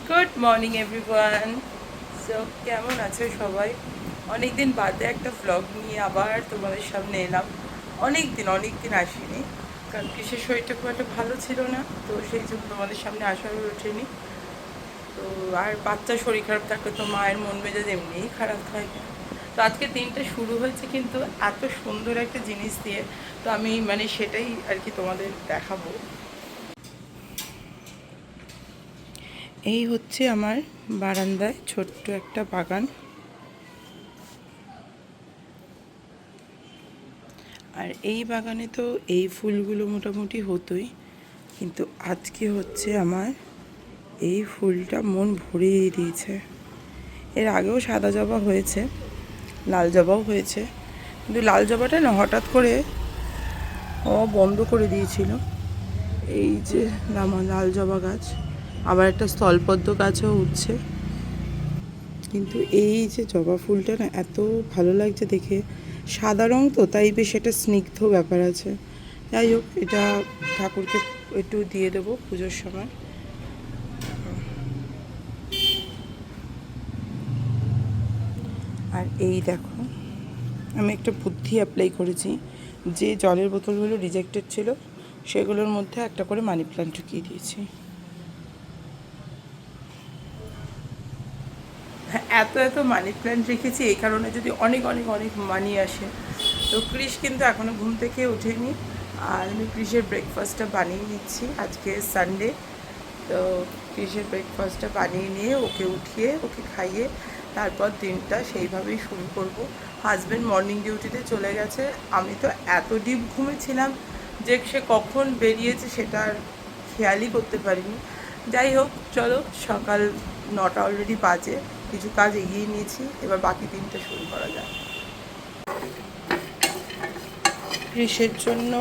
Good morning everyone. So কেমন আছো সবাই? অনেক দিন বাদে একটা ভ্লগ নিয়ে আবার তোমাদের সামনে এলাম। অনেক দিন আসিনি, কারণ কিসের শরীরটা খুব একটা ভালো ছিল না, তো সেই জন্য তোমাদের সামনে আসা হয়ে ওঠেনি। তো আর বাচ্চার শরীর খারাপ থাকলে তো মায়ের মন মেজাজ এমনিই খারাপ থাকে। তো আজকে দিনটা শুরু হয়েছে কিন্তু এত সুন্দর একটা জিনিস দিয়ে, তো আমি সেটাই আর কি তোমাদের দেখাবো। এই হচ্ছে আমার বারান্দায় ছোট্ট একটা বাগান। আর এই বাগানে তো এই ফুলগুলো মোটামুটি হতোই, কিন্তু আজকে হচ্ছে আমার এই ফুলটা মন ভরিয়ে দিয়েছে। এর আগেও সাদা জবা হয়েছে, লাল জবাও হয়েছে, কিন্তু লাল জবাটা না হঠাৎ করে বন্ধ করে দিয়েছিল। এই যে আমার লাল জবা গাছ, আবার একটা স্থলপদ্ম গাছও উঠছে। কিন্তু এই যে জবা ফুলটা না এত ভালো লাগছে দেখে, সাদা রং তো তাই বেশ একটা স্নিগ্ধ ব্যাপার আছে। যাই হোক, এটা ঠাকুরকে একটু দিয়ে দেবো পুজোর সময়। আর এই দেখো, আমি একটা বুদ্ধি অ্যাপ্লাই করেছি। যে জলের বোতলগুলো রিজেক্টেড ছিল সেগুলোর মধ্যে একটা করে মানি প্ল্যান্ট ঢুকিয়ে দিয়েছি। হ্যাঁ, এত এত মানি প্ল্যান্ট রেখেছি এই কারণে যদি অনেক অনেক অনেক মানি আসে। তো ক্রিশ কিন্তু এখনও ঘুম থেকে ওঠেনি, আর আমি ক্রিশের ব্রেকফাস্টটা বানিয়ে নিচ্ছি। আজকে সানডে, তো ক্রিশের ব্রেকফাস্টটা বানিয়ে নিয়ে ওকে উঠিয়ে ওকে খাইয়ে তারপর দিনটা সেইভাবেই শুরু করব। হাজব্যান্ড মর্নিং ডিউটিতে চলে গেছে। আমি তো এত ডিপ ঘুমেছিলাম যে সে কখন বেরিয়েছে সেটা আর খেয়ালই করতে পারিনি। যাই হোক, চলো, সকাল 9টা অলরেডি বাজে, কিছু কাজ এগিয়ে নিয়েছি, এবার বাকি দিনটা শুরু করা যায়। ক্রিশের জন্য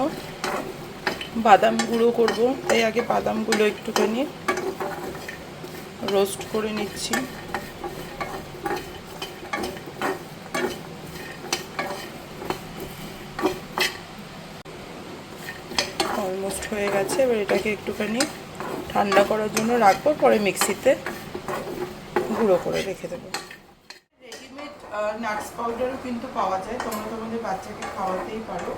বাদাম গুঁড়ো করব, তাই আগে বাদামগুলো একটুখানি রোস্ট করে নিচ্ছি। অলমোস্ট হয়ে গেছে, এবার এটাকে একটুখানি ঠান্ডা করার জন্য রাখবো, পরে মিক্সিতে গুঁড়ো করে রেখে দেবো। রেডিমেড নাটস পাউডারও কিন্তু পাওয়া যায়, তোমরা তোমাদের বাচ্চাকে খাওয়াতেই পারো।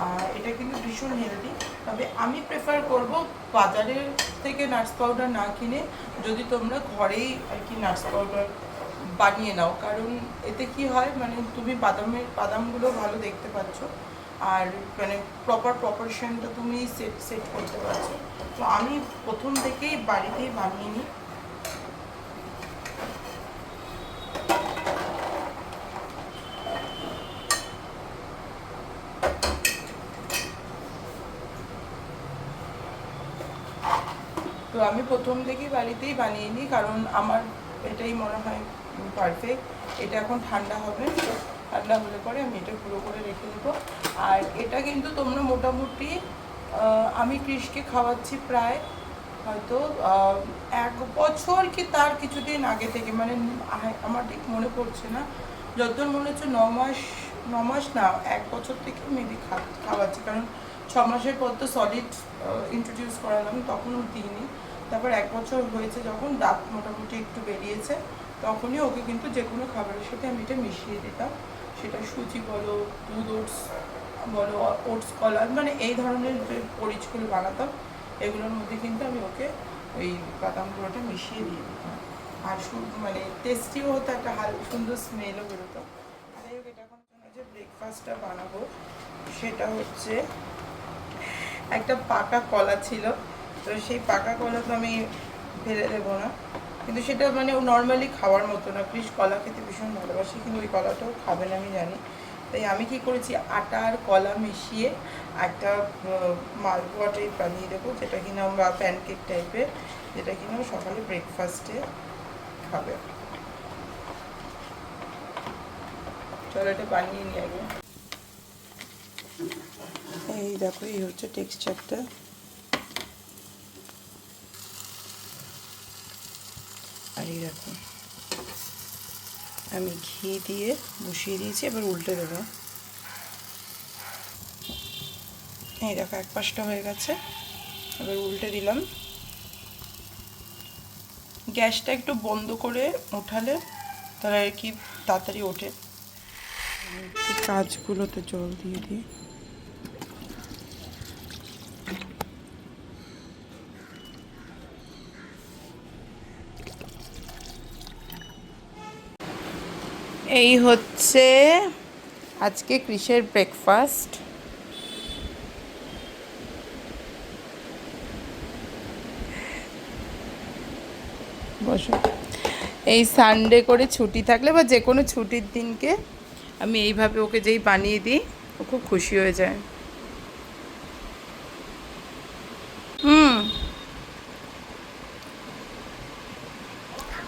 আর এটা কিন্তু ভীষণ হেলদি, তবে আমি প্রেফার করব বাজারের থেকে নাটস পাউডার না কিনে যদি তোমরা ঘরেই আর কি নাটস পাউডার বানিয়ে নাও। কারণ এতে কি হয়, তুমি বাদামগুলো ভালো দেখতে পাচ্ছ, আর প্রপার প্রপোর্শনটা তুমি সেট সেট করতে পারছো। তো আমি প্রথম থেকেই বাড়িতেই বানিয়ে নিই। তো আমি প্রথম থেকেই বাড়িতেই বানিয়ে নিই, কারণ আমার এটাই মনে হয় পারফেক্ট। এটা এখন ঠান্ডা হবে, ঠান্ডা হলে পরে আমি এটা গুঁড়ো করে রেখে দেবো। আর এটা কিন্তু তোমরা মোটামুটি আমি কৃষকে খাওয়াচ্ছি প্রায় হয়তো 1 বছর কি তার কিছুদিন আগে থেকে, আমার ঠিক মনে পড়ছে না, যতদূর মনে হচ্ছে 9 মাস, 9 মাস না, 1 বছর থেকে মেবি খাওয়াচ্ছি। কারণ 6 মাসের পর তো সলিড ইন্ট্রোডিউস করালাম, তখনও দিইনি। তারপর 1 বছর হয়েছে যখন দাঁত মোটামুটি একটু বেরিয়েছে, তখনই ওকে কিন্তু যে কোনো খাবারের সাথে আমি এটা মিশিয়ে দিতাম। সেটা সুজি বলো, দুধ ওটস বলো, ওটস কলার, এই ধরনের যে পরিচগুলো বানাতাম এগুলোর মধ্যে কিন্তু আমি ওকে ওই বাদাম গুঁড়োটা মিশিয়ে দিয়ে দিতাম। আর টেস্টিও হতো, একটা সুন্দর স্মেলও বেরোতো। যাই হোক, এটা এখন যে ব্রেকফাস্টটা বানাবো সেটা হচ্ছে, একটা পাকা কলা ছিল, তো সেই পাকা কলা তো আমি ফেলে দেবো না, কিন্তু সেটা নর্মালি খাওয়ার মতো না। প্লিজ, কলা খেতে ভীষণ ভালোবাসি, কিন্তু ওই কলাটাও খাবে না আমি জানি। তাই আমি কি করেছি, আটা আর কলা মিশিয়ে একটা মালপোয়া টাইপ বানিয়ে দেবো, যেটা কিনা বা প্যানকেক টাইপের, যেটা কিনা সকালে ব্রেকফাস্টে খাবে। চলো, এটা বানিয়ে নিয়ে আগে। এই দেখো, এই হচ্ছে টেক্সচারটা। আর এই দেখো, আমি ঘি দিয়ে বসিয়ে দিয়েছি, এবার উল্টে দেবো। এই দেখো, এক পাশটা হয়ে গেছে, এবার উল্টে দিলাম। গ্যাসটা একটু বন্ধ করে ওঠালে তাহলে আর কি তাড়াতাড়ি ওঠে। কাজগুলোতে জল দিয়ে দিই। এই হচ্ছে আজকে কৃষের ব্রেকফাস্ট। বসো। এই সানডে করে ছুটি থাকলে বা যে কোনো ছুটির দিনকে আমি এইভাবে ওকে যেই বানিয়ে দিই ও খুব খুশি হয়ে যায়।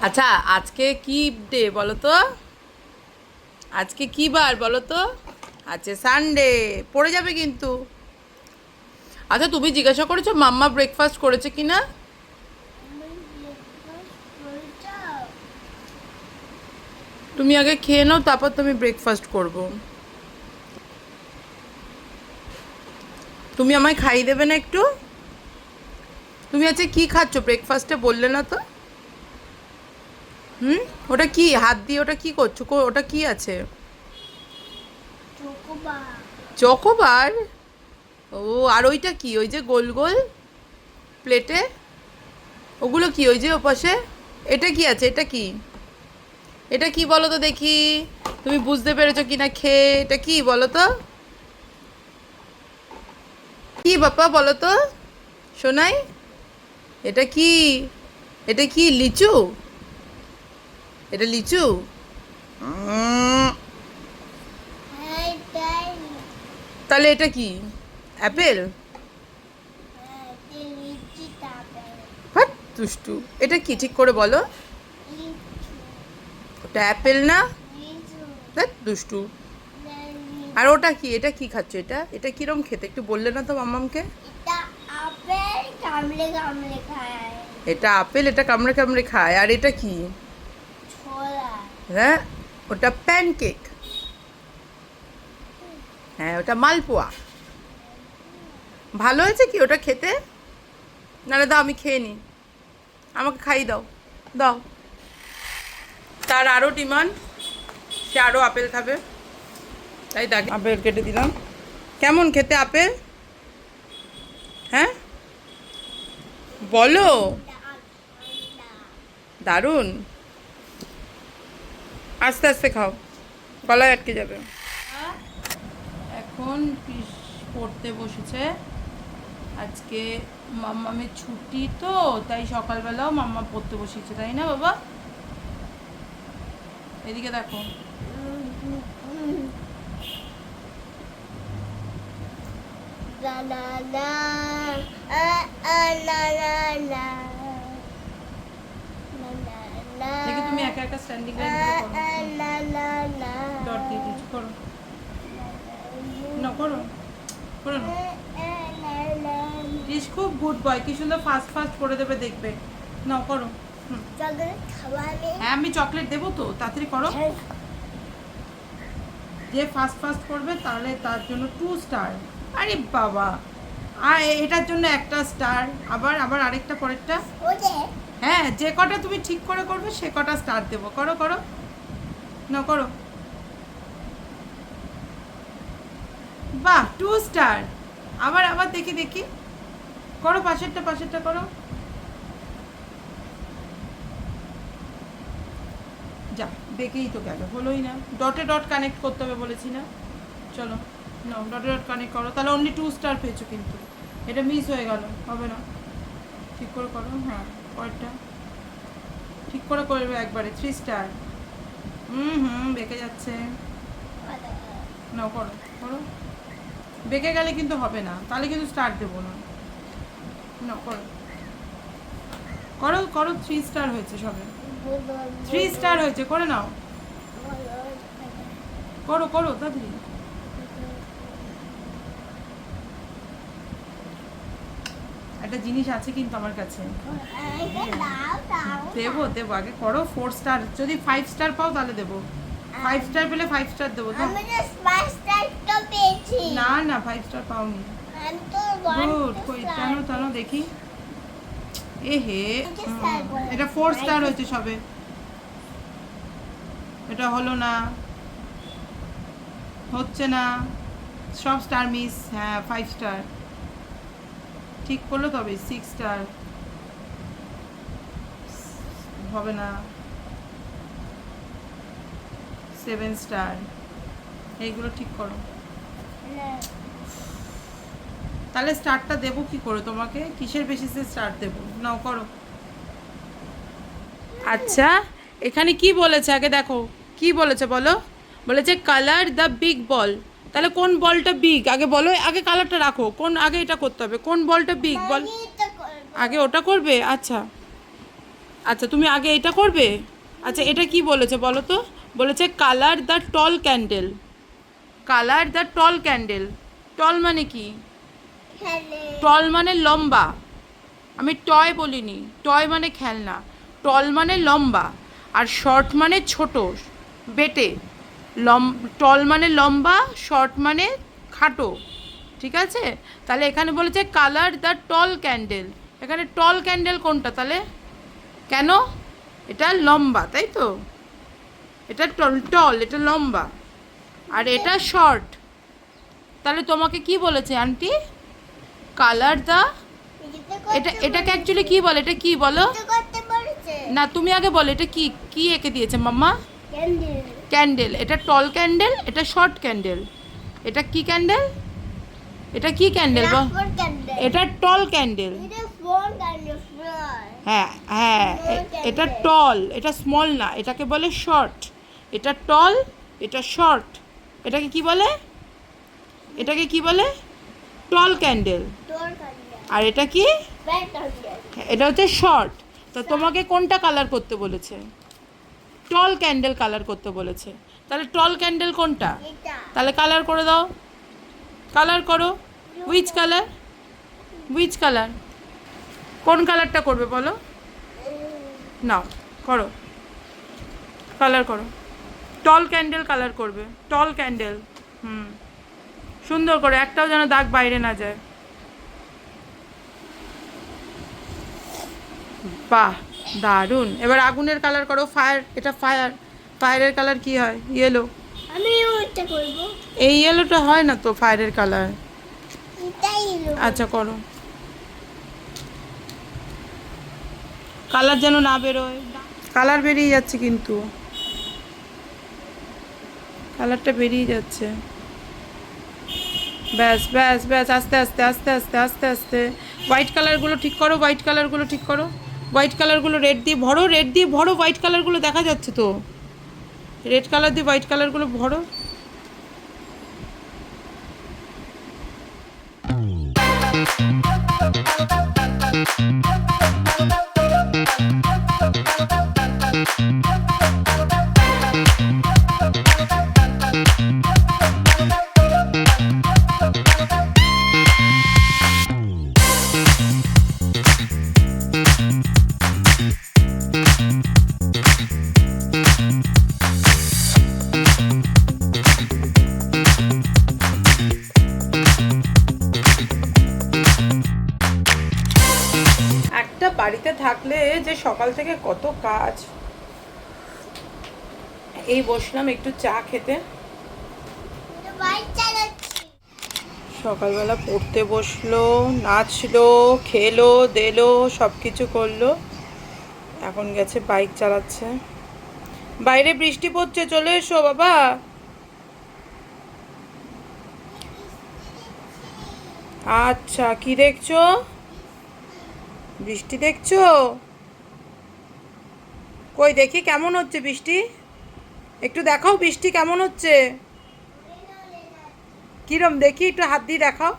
আচ্ছা আজকে কি ডে বলো তো? আজকে কি বার বলো তো? আজকে সানডে, পড়ে যাবে কিন্তু। আচ্ছা তুমি জিজ্ঞাসা করেছো মাম্মা ব্রেকফাস্ট করেছে কি না? তুমি আগে খেয়ে নাও, তারপর তুমি ব্রেকফাস্ট করবো। তুমি আমায় খাইয়ে দেবে না একটু? তুমি আজকে কি খাচ্ছ ব্রেকফাস্টে বললে না তো? ওটা কি হাত দিয়ে ওটা কি করছো? ওটা কি আছে? চকোবার। ও আর ওইটা কি, ওই যে গোল গোল প্লেটে ওগুলো কি, ওই যে ওপাশে এটা কি আছে? এটা কি, এটা কি বলো তো দেখি? তুমি বুঝতে পেরেছো কিনা খেয়ে? এটা কি বলো তো? কি বাপ্পা বলো তো শোনাই? এটা কি? এটা কি লিচু? এটা লিচু? তাহলে এটা কি অ্যাপেল? হাট দুষ্টু। এটা কি ঠিক করে বলো? ওটা অ্যাপেল না, দেখ দুষ্টু। আর ওটা কি? এটা কি খাচ্ছ? এটা এটা কিরম খেতে একটু বললে না তো মাম্মামকে? এটা আপেল, এটা কামড়ে কামড়ে খায়। আর এটা কি? হ্যাঁ ওটা প্যানকেক। হ্যাঁ ওটা মালপোয়া। ভালো হয়েছে কি ওটা খেতে? নাহলে দাও আমি খেয়ে নিই, আমাকে খাইয়ে দাও, দাও। তার আরও ডিমান্ড, সে আরও আপেল খাবে, তাই দেখ আপেল কেটে দিলাম। কেমন খেতে আপেল? হ্যাঁ বলো। দারুণ। আস্তে আস্তে খাও, গলায় আটকে যাবে। এখন পড়তে বসেছে। আজকে মাম্মামের ছুটি তো, তাই সকালবেলাও মাম্মা পড়তে বসেছে, তাই না বাবা? এদিকে দেখো। দেখি তুমি একা একা স্ট্যান্ডিং লাইন ডট দিয়ে দিচ্ছ, করো না, করো করো না। খুব গুড বয়, কি সুন্দর ফাস্ট ফাস্ট করে দেবে দেখবে। নাও করো। হ্যাঁ আমি চকলেট দেবো তো, তাড়াতাড়ি করো। যে ফাস্ট ফাস্ট করবে তাহলে তার জন্য 2 স্টার। আরে বাবা, আর এটার জন্য 1টা স্টার, আবার আবার আরেকটা পরেরটা। হ্যাঁ যে কটা তুমি ঠিক করে করবে সে কটা স্টার দেবো। করো করো না, করো। বাহ 2 স্টার। আবার আবার দেখি দেখি, করো পাশেরটা পাশেরটা করো। যা দেখেই তো গেল, হলোই না। ডটে ডট কানেক্ট করতে হবে বলেছি না? চলো নাও ডটে ডট কানেক্ট করো, তাহলে অনলি 2 স্টার পেয়েছো, কিন্তু এটা মিস হয়ে গেল, হবে না। ঠিক করে করো। হ্যাঁ পরেরটা ঠিক করে করবে একবারে 3 স্টার। বেঁকে যাচ্ছে। নাও করো করো, বেঁকে গেলে কিন্তু হবে না, তাহলে কিন্তু স্টার দেবো না। নাও করো করো করো, 3 স্টার হয়েছে সবে, 3 স্টার হয়েছে, করে নাও। করো করো তাড়াতাড়ি। একটা জিনিস আছে কিন্তু আমার কাছে, দেবো দেবো, আগে করো 4 স্টার। যদি 5 স্টার পাও তাহলে দেবো। 5 স্টার পেলে 5 স্টার দেবো। না না 5 স্টার পাওনি। গুড, কই টানো টানো দেখি। এ হে, এটা 4 স্টার হয়েছে সবে, এটা হলো না, হচ্ছে না, সব স্টার মিস। হ্যাঁ 5 স্টার ঠিক করলো, তবে 6 স্টার হবে না, 7 স্টার, এইগুলো ঠিক করো। তাহলে স্টারটা দেবো কি করে তোমাকে, কিসের বেসিসে স্টার দেবো, নাও করো। আচ্ছা এখানে কি বলেছে আগে দেখো, কি বলেছে বলো, বলেছে কালার দ্য বিগ বল, তাহলে কোন বলটা বিগ আগে বলো, আগে কালারটা রাখো, কোন আগে এটা করতে হবে, কোন বলটা বিগ বল, আগে ওটা করবে। আচ্ছা আচ্ছা তুমি আগে এটা করবে। আচ্ছা এটা কি বলেছে বলো তো, বলেছে colour the tall candle, colour the tall candle, tall মানে কি, টল মানে লম্বা, আমি টয় বলিনি, টয় মানে খেলনা, টল মানে লম্বা, আর শর্ট মানে ছোট বেটে, টল মানে লম্বা, শর্ট মানে খাটো, ঠিক আছে। তাহলে এখানে বলেছে কালার দ্য টল ক্যান্ডেল, এখানে টল ক্যান্ডেল কোনটা তাহলে, কেন, এটা লম্বা তাই তো, এটা টল টল এটা লম্বা, আর এটা শর্ট, তাহলে তোমাকে কি বলেছে আন্টি, কালার দ্য, এটাকে অ্যাকচুয়ালি কি বলে, এটা কি বলো না, তুমি আগে বলো এটা কি, কি এঁকে দিয়েছে মাম্মা, ক্যান্ডেল, এটা টল ক্যান্ডেল, এটা শর্ট ক্যান্ডেল, এটা কি ক্যান্ডেল, এটা কি ক্যান্ডেল বল, এটা টল ক্যান্ডেল, হ্যাঁ হ্যাঁ এটা টল, এটা স্মল না, এটাকে বলে শর্ট, এটা টল, এটা শর্ট, এটাকে কি বলে, এটাকে কি বলে, টল ক্যান্ডেল, আর এটা কি, এটা হচ্ছে শর্ট। তো তোমাকে কোনটা কালার করতে বলেছে, টল ক্যান্ডেল কালার করতে বলেছে, তাহলে টল ক্যান্ডেল কোনটা, তাহলে কালার করে দাও, কালার করো, উইচ কালার, উইচ কালার, কোন কালারটা করবে বলো, নাও করো, কালার করো, টল ক্যান্ডেল কালার করবে, টল ক্যান্ডেল, সুন্দর করে, একটাও যেন দাগ বাইরে না যায়, বাহ দারুণ। এবার আগুনের কালার করো, ফায়ার, এটা ফায়ার, ফায়ারের কালার কি হয়, ইয়েলো, আমি ওটা করব, এই ইয়েলোটা হয় না তো ফায়ারের কালার, এটাই ইয়েলো, আচ্ছা করো, কালার যেন না বেরোয়, কালার বেরিয়ে যাচ্ছে কিন্তু, কালারটা বেরিয়ে যাচ্ছে, ব্যাস ব্যাস ব্যাস, আস্তে আস্তে আস্তে আস্তে আস্তে আস্তে, হোয়াইট কালারগুলো ঠিক করো, হোয়াইট কালারগুলো ঠিক করো, হোয়াইট কালারগুলো রেড দিয়ে ভরো, রেড দিয়ে ভরো, হোয়াইট কালারগুলো দেখা যাচ্ছে তো, রেড কালার দিয়ে হোয়াইট কালারগুলো ভরো, একটা বাড়িতে থাকলে যে সকাল থেকে কত কাজ। এই বসলাম একটু চা খেতে, সকালবেলা পড়তে বসলো, নাচলো, খেলো দেলো, সব কিছু করলো, এখন গেছে বাইক চালাচ্ছে, বাইরে বৃষ্টি পড়ছে, চলে এসো বাবা, আচ্ছা কি দেখছো, বৃষ্টি দেখছো, কই দেখি কেমন হচ্ছে বৃষ্টি, একটু দেখাও বৃষ্টি কেমন হচ্ছে, কিরম দেখি একটু হাত দিয়ে দেখাও,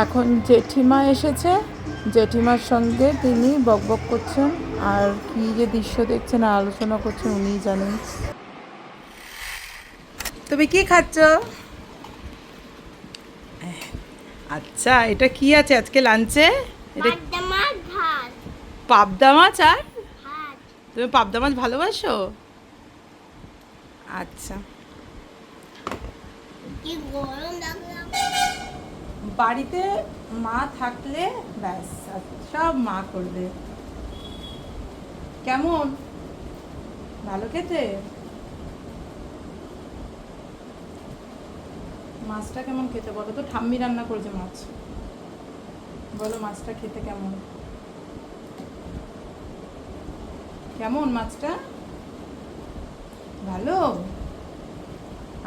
এখন জেঠিমা এসেছে, জেঠিমার সঙ্গে তিনি বকবক করছেন। আর কি যে দৃশ্য দেখছেন আর আলোচনা করছেন উনিই জানেন। তুমি কি খাচ্ছ? আচ্ছা, এটা কি আছে আজকে লাঞ্চে? এটা পাবদা মাছ ভাত পাবদা মাছ আর ভাত। তুমি পাবদা মাছ ভালোবাসো? আচ্ছা। কি গরম লাগলো। বাড়িতে মা থাকলে ব্যাস সব মা করবে। কেমন ভালো খেতে? মাছটা কেমন খেতে বলো তো? ঠাম্মি রান্না করেছে মাছ, বলো মাছটা খেতে কেমন? কেমন মাছটা? ভালো?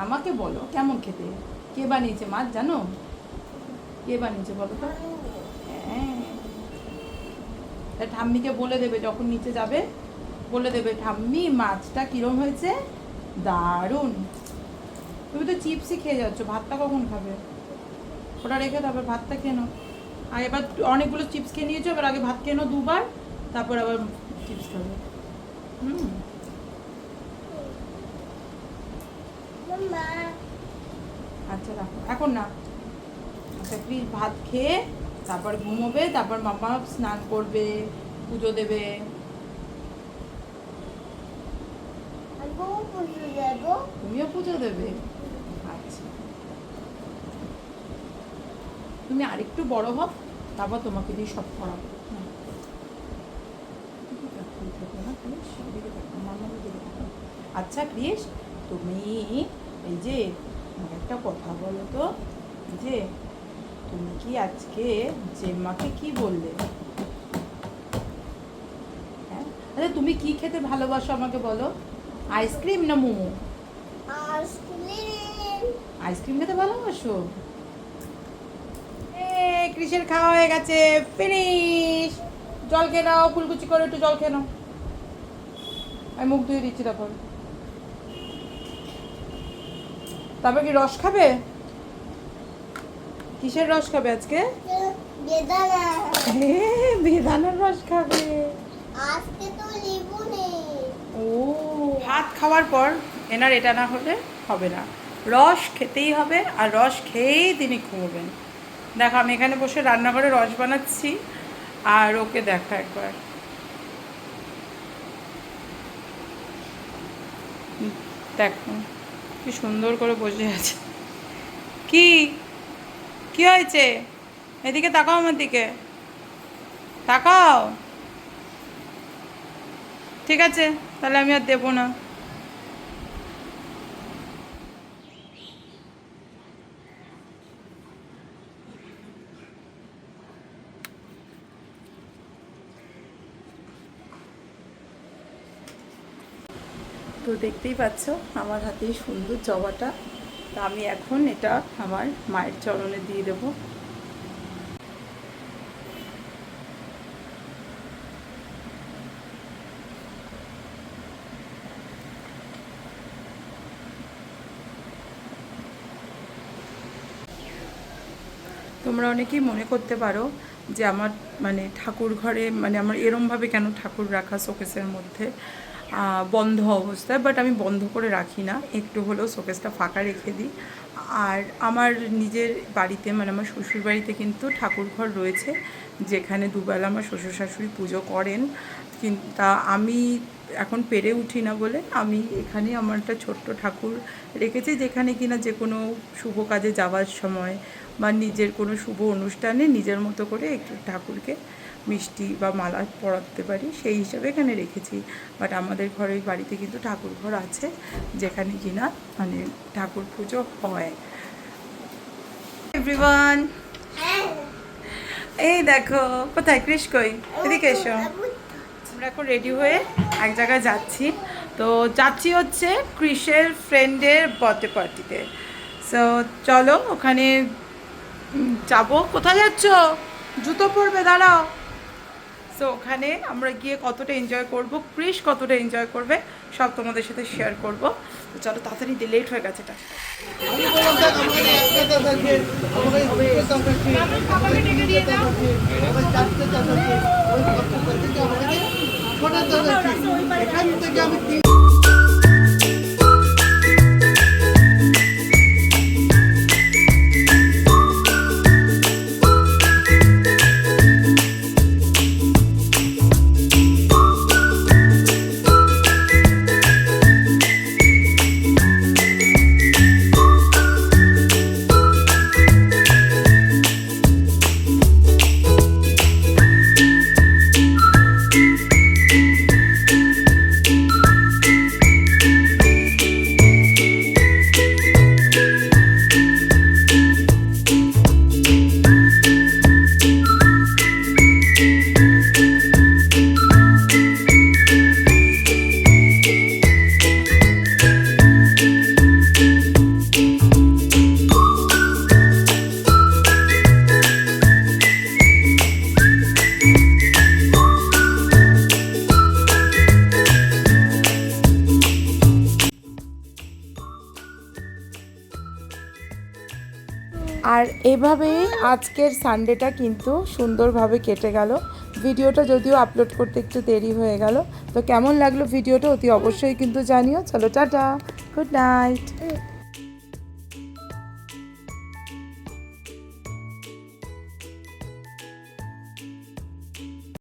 আমাকে বলো কেমন খেতে? কে বানিয়েছে মাছ জানো? কে বানিয়েছে বলো তো? হ্যাঁ, তা ঠাম্মিকে বলে দেবে যখন নিচে যাবে, বলে দেবে ঠাম্মি মাছটা কিরম হয়েছে, দারুণ। তুমি তো চিপসই খেয়ে যাচ্ছ, ভাতটা কখন খাবে? ওটা রেখে তারপর ভাতটা খেয়ে নাও। আর এবার অনেকগুলো চিপস খেয়ে নিয়েছো, এবার আগে ভাত খেয়ে নাও দুবার, তারপর আবার চিপস খাবে। মাম্মা আচ্ছা রাখো এখন না। আচ্ছা প্লিজ ভাত খেয়ে তারপর ঘুমোবে, তারপর মামা স্নান করবে, পুজো দেবে। আলবো পুজো দেবো। তুমিও পুজো দেবে? আচ্ছা, তুমি আরেকটু বড় হও, তারপর তোমাকে দিয়ে সব করাবো। হ্যাঁ। আচ্ছা ক্রিস, তুমি এই যে আমাকে একটা কথা বলো তো, এই যে তুমি কি আজকে জেম্মাকে কি বললে? হ্যাঁ, আচ্ছা তুমি কি খেতে ভালোবাসো আমাকে বলো? আইসক্রিম না মোমো? আইসক্রিম। আইসক্রিম খেতে ভালোবাসো? ক্রিসের খাওয়া হয়ে গেছে, ফিনিশ। জল খেয়ে নাও, কুলকুচি করে একটু জল খেয়ে নাও। আমি মুখ ধুয়ে দিচ্ছি তখন। তারপর কি রস খাবে? কিসের রস খাবে আজকে? বেদানা। বেদানার রস খাবে। আজকে তো লেবু নেই। ও, ভাত খাওয়ার পর এনার এটা না হলে হবে না, রস খেতেই হবে, আর রস খেয়েই তিনি ঘুমোবেন। দেখো আমি এখানে বসে রান্নাঘরে রস বানাচ্ছি, আর ওকে দেখা একবার দেখো কি সুন্দর করে বসে আছে। কি কি হয়েছে? এদিকে তাকাও, আমার দিকে তাকাও। ঠিক আছে, তাহলে আমি আর দেবো না। তো দেখতেই পাচ্ছ আমার হাতে সুন্দর জবাটা, তা আমি এখন এটা আমার মায়ের চরণে দিয়ে দেবো। তোমরা অনেকেই মনে করতে পারো যে আমার মানে ঠাকুর ঘরে মানে আমার এরমভাবে কেন ঠাকুর রাখা শোকেসের মধ্যে বন্ধ অবস্থায়, বাট আমি বন্ধ করে রাখি না, একটু হলেও শোকেসটা ফাঁকা রেখে দিই। আর আমার নিজের বাড়িতে মানে আমার শ্বশুর বাড়িতে কিন্তু ঠাকুর ঘর রয়েছে, যেখানে দুবেলা আমার শ্বশুর শাশুড়ি পুজো করেন। কিন্তু তা আমি এখন পেরে উঠি না বলে আমি এখানে আমার একটা ছোট্ট ঠাকুর রেখেছি, যেখানে কিনা যে কোনো শুভ কাজে যাওয়ার সময় বা নিজের কোনো শুভ অনুষ্ঠানে নিজের মতো করে একটু ঠাকুরকে মিষ্টি বা মালা পরাতে পারি, সেই হিসাবে এখানে রেখেছি। বাট আমাদের ঘরের বাড়িতে কিন্তু ঠাকুর ঘর আছে, যেখানে কিনা মানে ঠাকুর পুজো হয়। এভরিওয়ান, এই দেখো কোথায় ক্রিস, কই এদিকে এসো। আমরা এখন রেডি হয়ে এক জায়গায় যাচ্ছি, তো যাচ্ছি হচ্ছে ক্রিসের ফ্রেন্ডের বার্থডে পার্টিতে। সো চলো ওখানে যাবো। কোথায় যাচ্ছ? জুতো পরবে, দাঁড়াও। সো ওখানে আমরা গিয়ে কতটা এনজয় করব, ক্রিস কতটা এনজয় করবে, সব তোমাদের সাথে শেয়ার করব। তো চলো তাড়াতাড়ি, লেট হয়ে গেছে এটা। ফোটা তো দেখি এখান থেকে আমি আর এভাবেই আজকের সানডেটা কিন্তু সুন্দরভাবে কেটে গেল। ভিডিওটা যদিও আপলোড করতে একটু দেরি হয়ে গেল, তো কেমন লাগলো ভিডিওটা অতি অবশ্যই কিন্তু জানিও। চলো টাটা, গুড নাইট।